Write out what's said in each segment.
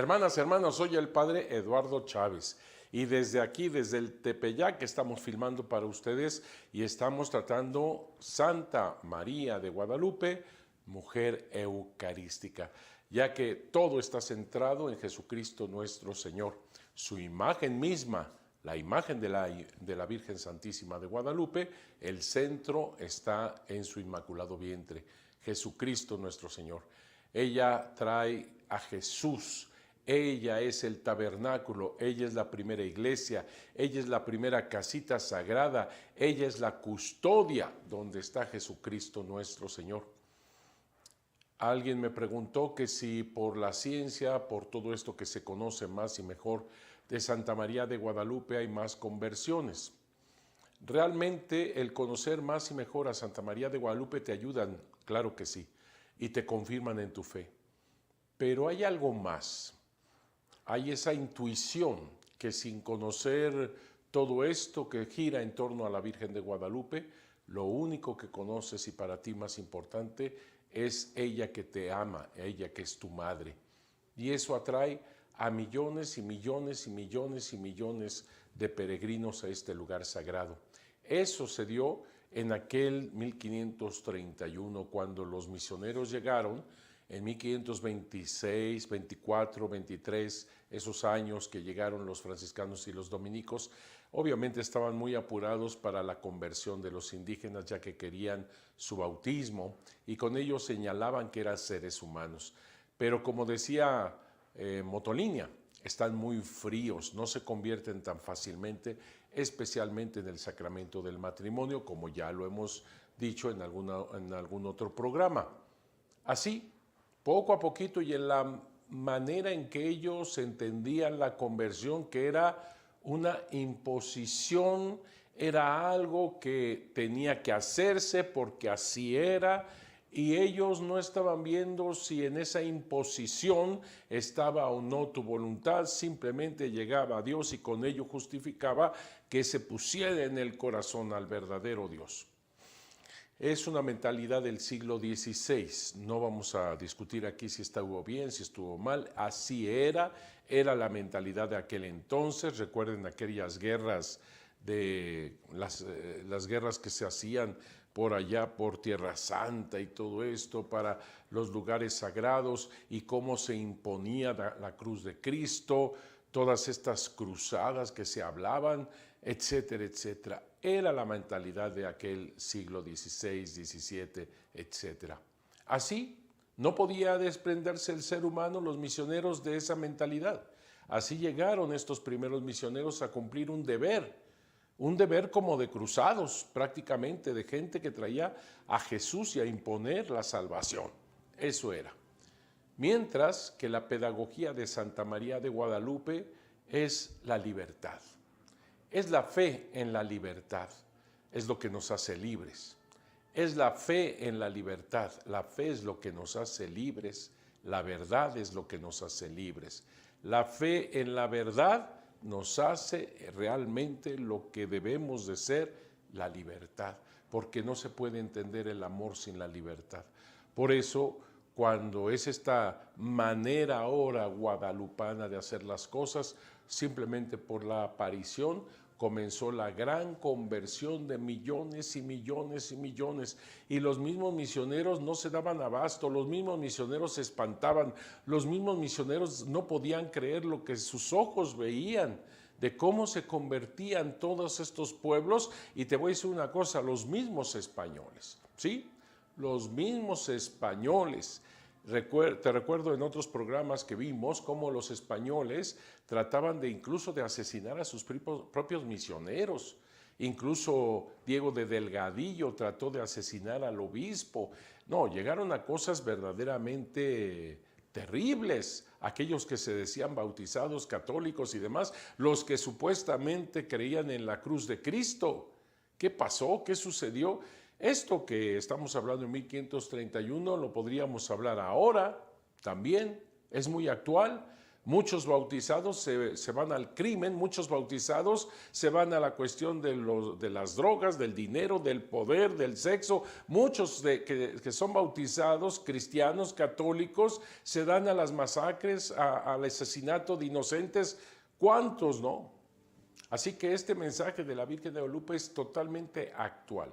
Hermanas, hermanos, soy el Padre Eduardo Chávez y desde aquí, desde el Tepeyac, estamos filmando para ustedes y estamos tratando Santa María de Guadalupe, mujer eucarística, ya que todo está centrado en Jesucristo nuestro Señor. Su imagen misma, la imagen de la Virgen Santísima de Guadalupe, el centro está en su inmaculado vientre, Jesucristo nuestro Señor. Ella trae a Jesús. Ella es el tabernáculo, ella es la primera iglesia, ella es la primera casita sagrada, ella es la custodia donde está Jesucristo nuestro Señor. Alguien me preguntó que si por la ciencia, por todo esto que se conoce más y mejor de Santa María de Guadalupe hay más conversiones. Realmente el conocer más y mejor a Santa María de Guadalupe te ayudan, claro que sí, y te confirman en tu fe. Pero hay algo más. Hay esa intuición que sin conocer todo esto que gira en torno a la Virgen de Guadalupe, lo único que conoces y para ti más importante es ella que te ama, ella que es tu madre. Y eso atrae a millones y millones y millones y millones de peregrinos a este lugar sagrado. Eso se dio en aquel 1531, cuando los misioneros llegaron. En 1526, 24, 23, esos años que llegaron los franciscanos y los dominicos, obviamente estaban muy apurados para la conversión de los indígenas, ya que querían su bautismo y con ello señalaban que eran seres humanos. Pero como decía Motolinia, están muy fríos, no se convierten tan fácilmente, especialmente en el sacramento del matrimonio, como ya lo hemos dicho en algún otro programa. Así, poco a poquito y en la manera en que ellos entendían la conversión, que era una imposición, era algo que tenía que hacerse porque así era, y ellos no estaban viendo si en esa imposición estaba o no tu voluntad, simplemente llegaba a Dios y con ello justificaba que se pusiera en el corazón al verdadero Dios. Es una mentalidad del siglo XVI, no vamos a discutir aquí si estuvo bien, si estuvo mal, así era la mentalidad de aquel entonces. Recuerden aquellas guerras, las guerras que se hacían por allá, por Tierra Santa y todo esto, para los lugares sagrados y cómo se imponía la cruz de Cristo, todas estas cruzadas que se hablaban, etcétera, etcétera. Era la mentalidad de aquel siglo XVI, XVII, etcétera. Así, no podía desprenderse el ser humano, los misioneros, de esa mentalidad. Así llegaron estos primeros misioneros a cumplir un deber como de cruzados, prácticamente, de gente que traía a Jesús y a imponer la salvación. Eso era. Mientras que la pedagogía de Santa María de Guadalupe es la libertad. Es la fe en la libertad, es lo que nos hace libres. Es la fe en la libertad, la fe es lo que nos hace libres, la verdad es lo que nos hace libres. La fe en la verdad nos hace realmente lo que debemos de ser, la libertad, porque no se puede entender el amor sin la libertad. Por eso, cuando es esta manera ahora guadalupana de hacer las cosas, simplemente por la aparición, comenzó la gran conversión de millones y millones y millones, y los mismos misioneros no se daban abasto, los mismos misioneros se espantaban, los mismos misioneros no podían creer lo que sus ojos veían, de cómo se convertían todos estos pueblos. Y te voy a decir una cosa, los mismos españoles, ¿sí? Los mismos españoles. Te recuerdo en otros programas que vimos cómo los españoles trataban de incluso de asesinar a sus propios misioneros. Incluso Diego de Delgadillo trató de asesinar al obispo. No, llegaron a cosas verdaderamente terribles. Aquellos que se decían bautizados, católicos y demás, los que supuestamente creían en la cruz de Cristo. ¿Qué pasó? ¿Qué sucedió? Esto que estamos hablando en 1531 lo podríamos hablar ahora también, es muy actual, Muchos bautizados se van al crimen, muchos bautizados se van a la cuestión de las drogas, del dinero, del poder, del sexo. Muchos que son bautizados, cristianos, católicos, se dan a las masacres, al asesinato de inocentes. ¿Cuántos no? Así que este mensaje de la Virgen de Guadalupe es totalmente actual.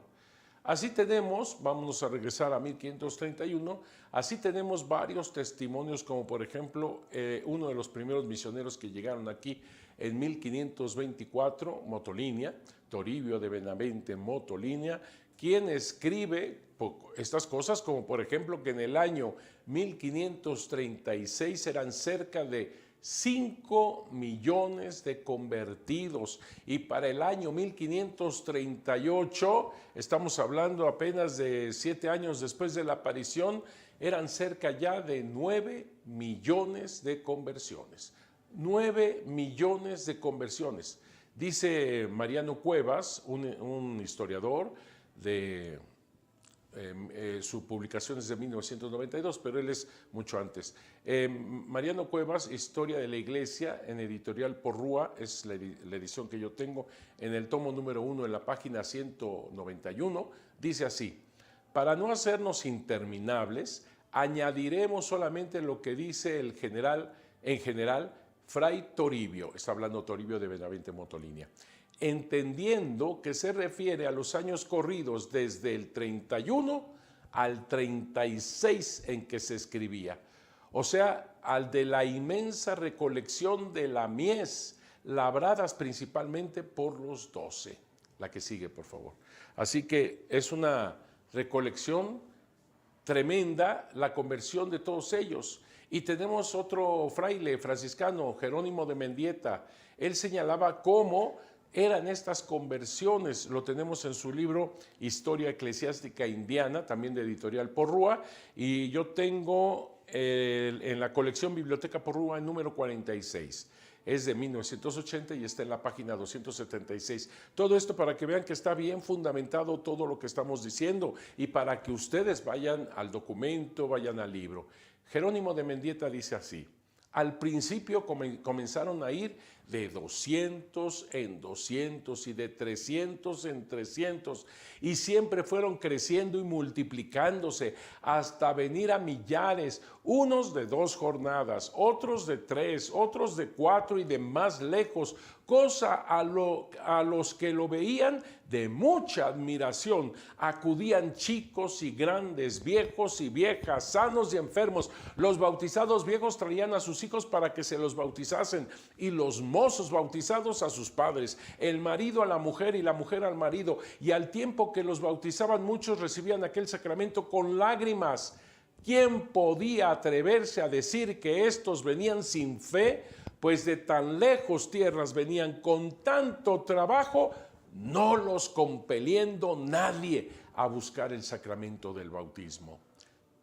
Así tenemos, vámonos a regresar a 1531, así tenemos varios testimonios, como por ejemplo uno de los primeros misioneros que llegaron aquí en 1524, Motolinia, Toribio de Benavente Motolinia, quien escribe estas cosas, como por ejemplo que en el año 1536 eran cerca de 5 millones de convertidos, y para el año 1538, estamos hablando apenas de 7 años después de la aparición, eran cerca ya de 9 millones de conversiones. 9 millones de conversiones. Dice Mariano Cuevas, un historiador de... su publicación es de 1992, pero él es mucho antes. Mariano Cuevas, Historia de la Iglesia, en editorial Porrúa, es la edición que yo tengo, en el tomo número 1, en la página 191, dice así: para no hacernos interminables, añadiremos solamente lo que dice en general, Fray Toribio, está hablando Toribio de Benavente Motolinia, entendiendo que se refiere a los años corridos desde el 31 al 36 en que se escribía, o sea, al de la inmensa recolección de la mies, labradas principalmente por los 12. La que sigue, por favor. Así que es una recolección tremenda, la conversión de todos ellos. Y tenemos otro fraile franciscano, Jerónimo de Mendieta. Él señalaba cómo eran estas conversiones. Lo tenemos en su libro Historia Eclesiástica Indiana, también de editorial Porrúa, y yo tengo en la colección Biblioteca Porrúa el número 46. Es de 1980 y está en la página 276. Todo esto para que vean que está bien fundamentado todo lo que estamos diciendo y para que ustedes vayan al documento, vayan al libro. Jerónimo de Mendieta dice así: al principio comenzaron a ir de 200 en 200 y de 300 en 300, y siempre fueron creciendo y multiplicándose hasta venir a millares, unos de 2 jornadas, otros de 3, otros de 4 y de más lejos, cosa a los que lo veían de mucha admiración. Acudían chicos y grandes, viejos y viejas, sanos y enfermos. Los bautizados viejos traían a sus hijos para que se los bautizasen, y los mozos bautizados a sus padres, el marido a la mujer y la mujer al marido, y al tiempo que los bautizaban muchos recibían aquel sacramento con lágrimas. ¿Quién podía atreverse a decir que estos venían sin fe? Pues de tan lejos tierras venían con tanto trabajo, no los compeliendo nadie a buscar el sacramento del bautismo.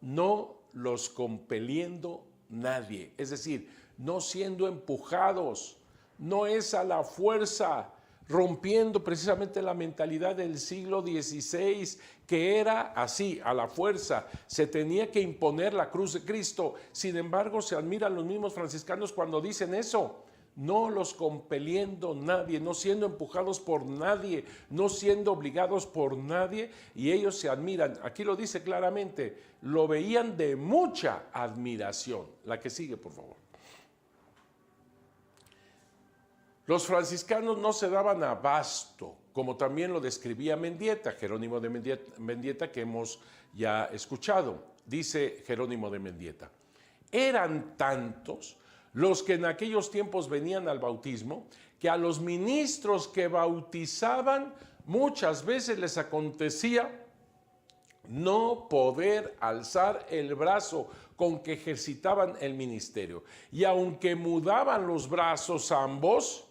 No los compeliendo nadie, es decir, no siendo empujados, no es a la fuerza, rompiendo precisamente la mentalidad del siglo XVI, que era así, a la fuerza, se tenía que imponer la cruz de Cristo. Sin embargo, se admiran los mismos franciscanos cuando dicen eso: no los compeliendo nadie, no siendo empujados por nadie, no siendo obligados por nadie, y ellos se admiran. Aquí lo dice claramente, lo veían de mucha admiración. La que sigue, por favor. Los franciscanos no se daban abasto, como también lo describía Mendieta, Jerónimo de Mendieta, que hemos ya escuchado. Dice Jerónimo de Mendieta: eran tantos los que en aquellos tiempos venían al bautismo, que a los ministros que bautizaban muchas veces les acontecía no poder alzar el brazo con que ejercitaban el ministerio. Y aunque mudaban los brazos ambos,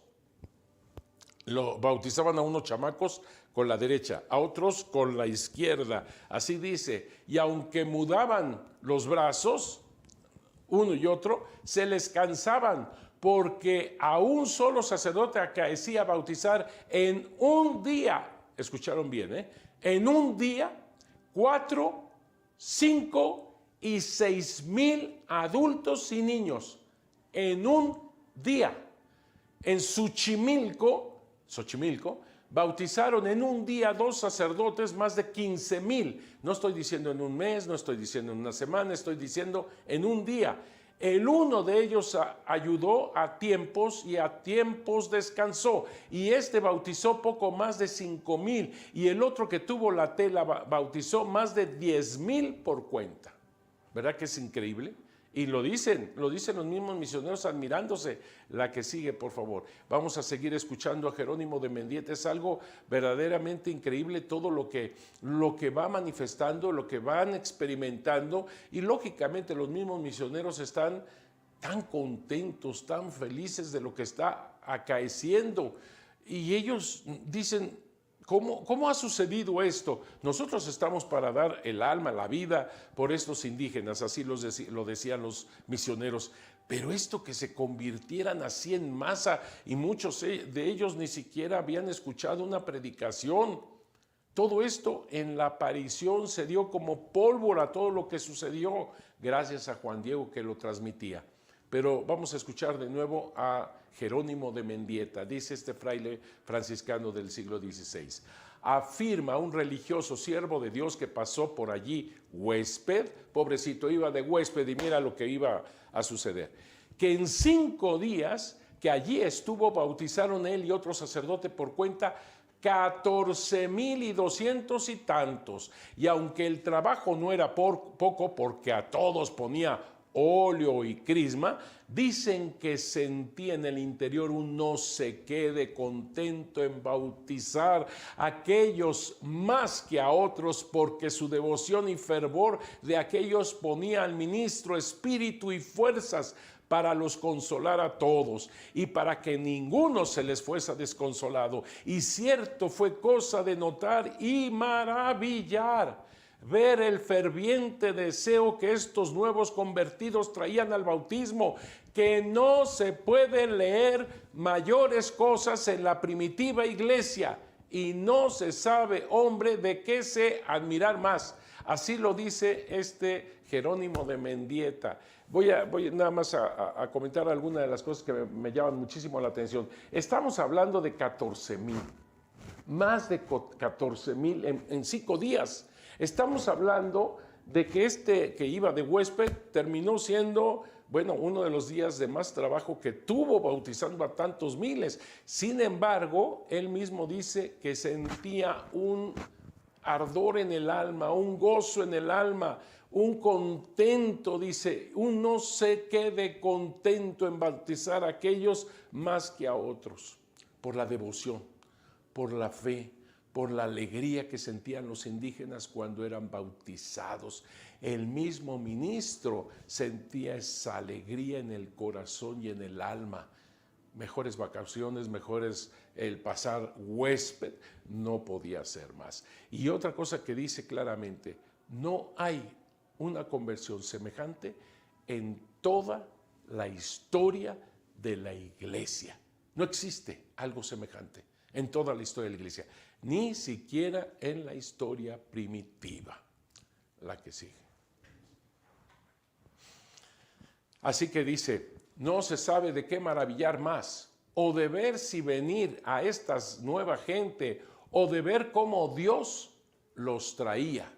lo bautizaban a unos chamacos con la derecha, a otros con la izquierda. Así dice, y aunque mudaban los brazos, uno y otro, se les cansaban, porque a un solo sacerdote acaecía bautizar en un día, escucharon bien, en un día, 4, 5 y 6 mil adultos y niños. en un día. En Xochimilco, bautizaron en un día 2 sacerdotes, más de 15,000. No estoy diciendo en un mes, no estoy diciendo en una semana, estoy diciendo en un día. El uno de ellos ayudó a tiempos y a tiempos descansó. Y este bautizó poco más de 5,000. Y el otro que tuvo la tela bautizó más de 10,000 por cuenta. ¿Verdad que es increíble? Y lo dicen los mismos misioneros admirándose. La que sigue, por favor. Vamos a seguir escuchando a Jerónimo de Mendieta. Es algo verdaderamente increíble todo lo que va manifestando, lo que van experimentando. Y lógicamente los mismos misioneros están tan contentos, tan felices de lo que está acaeciendo. Y ellos dicen, ¿cómo ha sucedido esto? Nosotros estamos para dar el alma, la vida por estos indígenas, así lo decían los misioneros. Pero esto que se convirtieran así en masa, y muchos de ellos ni siquiera habían escuchado una predicación. Todo esto en la aparición se dio como pólvora, todo lo que sucedió, gracias a Juan Diego que lo transmitía. Pero vamos a escuchar de nuevo a Jerónimo de Mendieta. Dice este fraile franciscano del siglo XVI. Afirma un religioso siervo de Dios que pasó por allí, huésped, pobrecito, iba de huésped y mira lo que iba a suceder, que en 5 días que allí estuvo bautizaron él y otro sacerdote por cuenta 14,200 y tantos. Y aunque el trabajo no era poco, porque a todos ponía óleo y crisma, dicen que sentía en el interior un no sé qué de contento en bautizar a aquellos más que a otros, porque su devoción y fervor de aquellos ponía al ministro espíritu y fuerzas para los consolar a todos y para que ninguno se les fuese desconsolado. Y cierto fue cosa de notar y maravillar ver el ferviente deseo que estos nuevos convertidos traían al bautismo, que no se pueden leer mayores cosas en la primitiva iglesia y no se sabe, hombre, de qué se admirar más. Así lo dice este Jerónimo de Mendieta. Voy nada más a comentar algunas de las cosas que me llaman muchísimo la atención. Estamos hablando de 14,000, más de 14,000 en 5 días. Estamos hablando de que este que iba de huésped terminó siendo, uno de los días de más trabajo que tuvo bautizando a tantos miles. Sin embargo, él mismo dice que sentía un ardor en el alma, un gozo en el alma, un contento, dice, un no sé qué de contento en bautizar a aquellos más que a otros, por la devoción, por la fe, por la alegría que sentían los indígenas cuando eran bautizados. El mismo ministro sentía esa alegría en el corazón y en el alma. Mejores vacaciones, mejores el pasar huésped, no podía ser más. Y otra cosa que dice claramente, no hay una conversión semejante en toda la historia de la iglesia. No existe algo semejante en toda la historia de la iglesia, ni siquiera en la historia primitiva. La que sigue. Así que dice, no se sabe de qué maravillar más, o de ver si venir a esta nueva gente, o de ver cómo Dios los traía.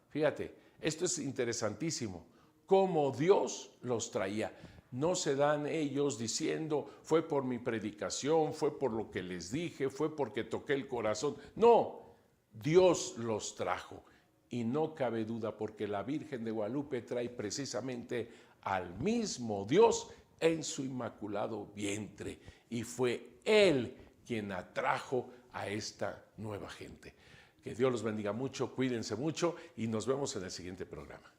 Fíjate, esto es interesantísimo, cómo Dios los traía. No se dan ellos diciendo, fue por mi predicación, fue por lo que les dije, fue porque toqué el corazón. No, Dios los trajo. Y no cabe duda porque la Virgen de Guadalupe trae precisamente al mismo Dios en su inmaculado vientre. Y fue Él quien atrajo a esta nueva gente. Que Dios los bendiga mucho, cuídense mucho y nos vemos en el siguiente programa.